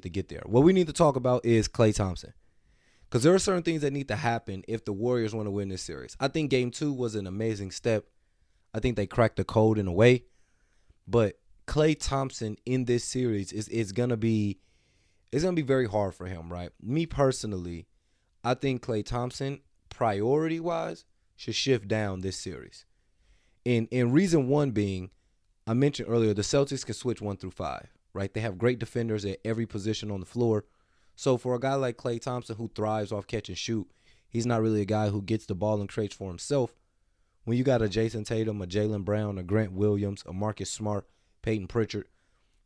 to get there. What we need to talk about is Klay Thompson. Because there are certain things that need to happen if the Warriors want to win this series. I think Game 2 was an amazing step. I think they cracked the code in a way. But Klay Thompson in this series is gonna be very hard for him, right? Me personally, I think Klay Thompson, priority-wise, should shift down this series. And reason one being, I mentioned earlier, the Celtics can switch 1 through 5, right? They have great defenders at every position on the floor. So for a guy like Klay Thompson who thrives off catch and shoot, he's not really a guy who gets the ball and creates for himself. When you got a Jason Tatum, a Jaylen Brown, a Grant Williams, a Marcus Smart, Peyton Pritchard,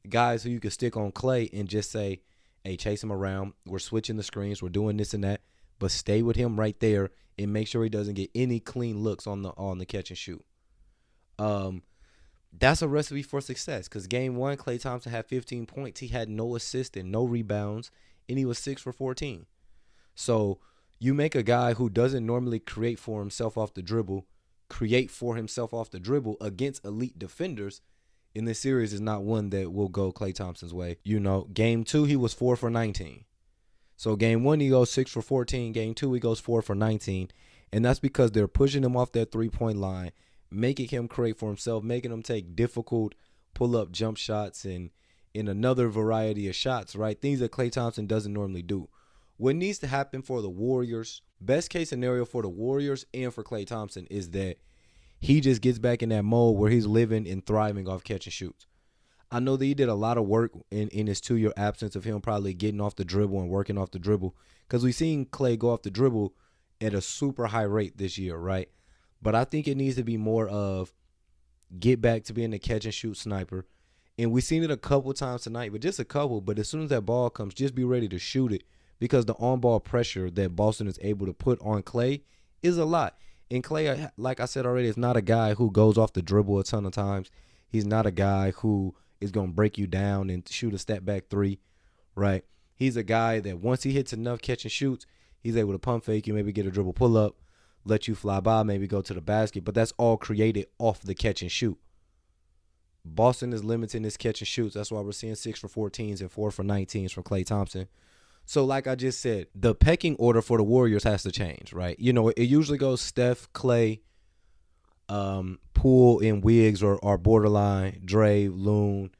guys who you could stick on Klay and just say, hey, chase him around. We're switching the screens. We're doing this and that. But stay with him right there and make sure he doesn't get any clean looks on the catch and shoot. That's a recipe for success because Game 1, Klay Thompson had 15 points. He had no assists and no rebounds, and he was 6 for 14. So you make a guy who doesn't normally create for himself off the dribble against elite defenders, in this series is not one that will go Klay Thompson's way. Game 2, he was 4 for 19. So Game 1, he goes 6 for 14. Game 2, he goes 4 for 19. And that's because they're pushing him off that three-point line, making him create for himself, making him take difficult pull-up jump shots and in another variety of shots, right? Things that Klay Thompson doesn't normally do. What needs to happen for the Warriors, best case scenario for the Warriors and for Klay Thompson, is that he just gets back in that mode where he's living and thriving off catch and shoots. I know that he did a lot of work in his 2-year absence of him probably getting off the dribble and working off the dribble, because we've seen Klay go off the dribble at a super high rate this year, right? But I think it needs to be more of get back to being a catch and shoot sniper. And we've seen it a couple times tonight, but just a couple. But as soon as that ball comes, just be ready to shoot it, because the on-ball pressure that Boston is able to put on Klay is a lot. And Klay, like I said already, is not a guy who goes off the dribble a ton of times. He's not a guy who is going to break you down and shoot a step-back three, right? He's a guy that once he hits enough catch and shoots, he's able to pump fake you, maybe get a dribble pull-up, let you fly by, maybe go to the basket. But that's all created off the catch and shoot. Boston is limiting his catch and shoots. That's why we're seeing 6 for 14s and 4 for 19s from Klay Thompson. So like I just said, the pecking order for the Warriors has to change, right? It usually goes Steph, Klay, Poole, and Wiggs are borderline, Dre, Loon.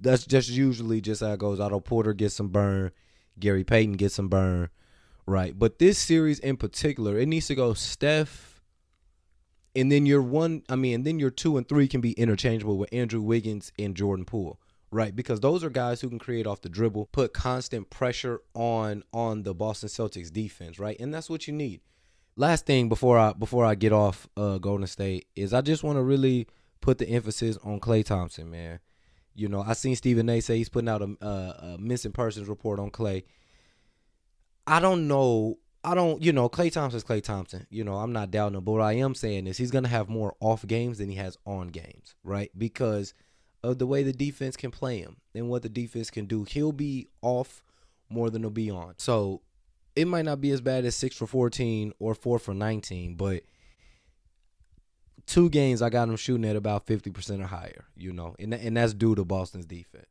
That's just usually just how it goes. Otto Porter gets some burn. Gary Payton gets some burn, right? But this series in particular, it needs to go Steph, and then your 2 and 3 can be interchangeable with Andrew Wiggins and Jordan Poole, right? Because those are guys who can create off the dribble, put constant pressure on the Boston Celtics defense, right? And that's what you need. Last thing before I get off Golden State is I just want to really put the emphasis on Klay Thompson, man. I seen Stephen A say he's putting out a missing persons report on Klay. I don't know. Klay Thompson's Klay Thompson. I'm not doubting him. But what I am saying is he's going to have more off games than he has on games, right? Because of the way the defense can play him and what the defense can do. He'll be off more than he'll be on. So it might not be as bad as 6 for 14 or 4 for 19, but 2 games I got him shooting at about 50% or higher, and that's due to Boston's defense.